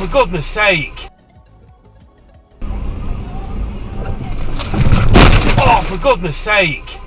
for goodness sake! Oh, for goodness sake!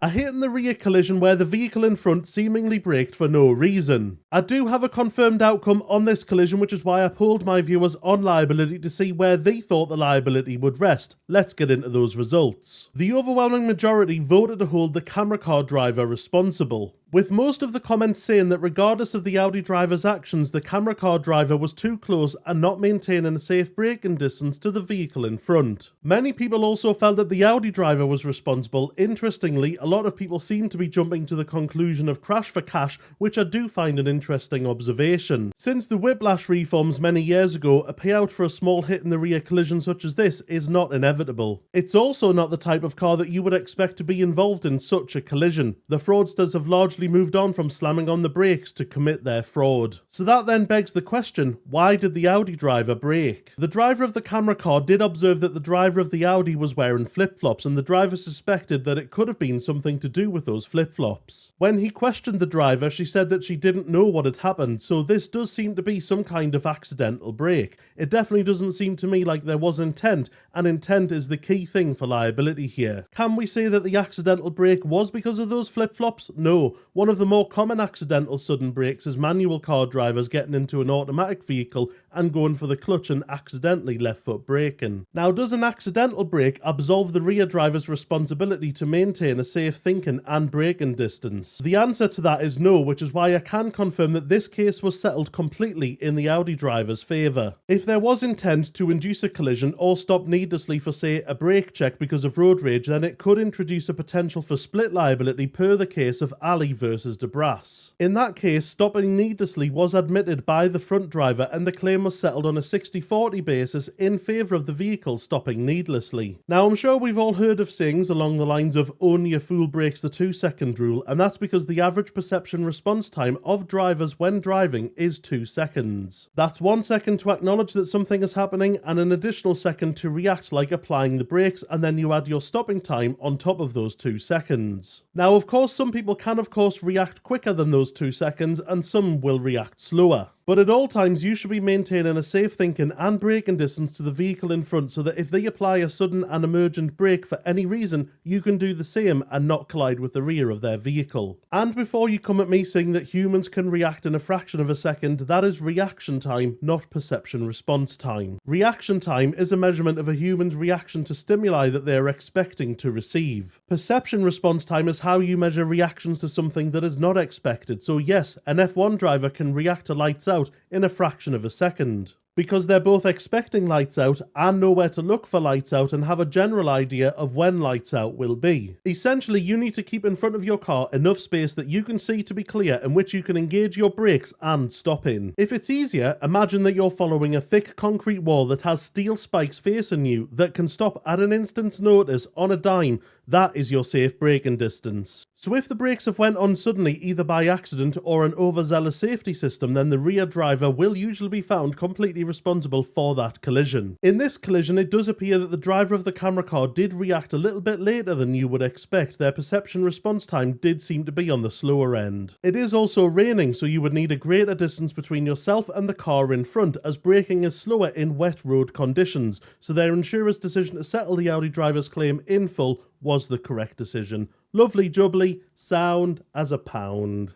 A hit in the rear collision where the vehicle in front seemingly braked for no reason. I do have a confirmed outcome on this collision, which is why I polled my viewers on liability to see where they thought the liability would rest. Let's get into those results. The overwhelming majority voted to hold the camera car driver responsible, with most of the comments saying that regardless of the Audi driver's actions, the camera car driver was too close and not maintaining a safe braking distance to the vehicle in front. Many people also felt that the Audi driver was responsible. Interestingly, a lot of people seem to be jumping to the conclusion of crash for cash, which I do find an interesting observation. Since the whiplash reforms many years ago, a payout for a small hit in the rear collision such as this is not inevitable. It's also not the type of car that you would expect to be involved in such a collision. The fraudsters have largely moved on from slamming on the brakes to commit their fraud. So that then begs the question, why did the Audi driver brake? The driver of the camera car did observe that the driver of the Audi was wearing flip-flops, and the driver suspected that it could have been something to do with those flip-flops. When he questioned the driver, she said that she didn't know what had happened, so this does seem to be some kind of accidental brake. It definitely doesn't seem to me like there was intent, and intent is the key thing for liability here. Can we say that the accidental brake was because of those flip-flops? No. One of the more common accidental sudden brakes is manual car drivers getting into an automatic vehicle and going for the clutch and accidentally left foot braking. Now, does an accidental brake absolve the rear driver's responsibility to maintain a safe thinking and braking distance? The answer to that is no, which is why I can confirm that this case was settled completely in the Audi driver's favour. If there was intent to induce a collision or stop needlessly for, say, a brake check because of road rage, then it could introduce a potential for split liability per the case of Ali versus DeBrass. In that case, stopping needlessly was admitted by the front driver and the claim was settled on a 60-40 basis in favour of the vehicle stopping needlessly. Now, I'm sure we've all heard of sayings along the lines of only a fool breaks the 2-second rule, and that's because the average perception response time of drivers when driving is 2 seconds. That's 1 second to acknowledge that something is happening and an additional second to react, like applying the brakes, and then you add your stopping time on top of those 2 seconds. Now, of course, some people can react quicker than those 2 seconds and some will react slower. But at all times, you should be maintaining a safe thinking and braking distance to the vehicle in front so that if they apply a sudden and emergent brake for any reason, you can do the same and not collide with the rear of their vehicle. And before you come at me saying that humans can react in a fraction of a second, that is reaction time, not perception response time. Reaction time is a measurement of a human's reaction to stimuli that they are expecting to receive. Perception response time is how you measure reactions to something that is not expected. So yes, an F1 driver can react to lights out in a fraction of a second, because they're both expecting lights out and know where to look for lights out and have a general idea of when lights out will be. Essentially, you need to keep in front of your car enough space that you can see to be clear in which you can engage your brakes and stop in. If it's easier, imagine that you're following a thick concrete wall that has steel spikes facing you that can stop at an instant's notice on a dime. That is your safe braking distance. So if the brakes have went on suddenly either by accident or an overzealous safety system, then the rear driver will usually be found completely responsible for that collision. In this collision, it does appear that the driver of the camera car did react a little bit later than you would expect. Their perception response time did seem to be on the slower end. It is also raining, so you would need a greater distance between yourself and the car in front, as braking is slower in wet road conditions, so their insurer's decision to settle the Audi driver's claim in full was the correct decision. Lovely jubbly, sound as a pound.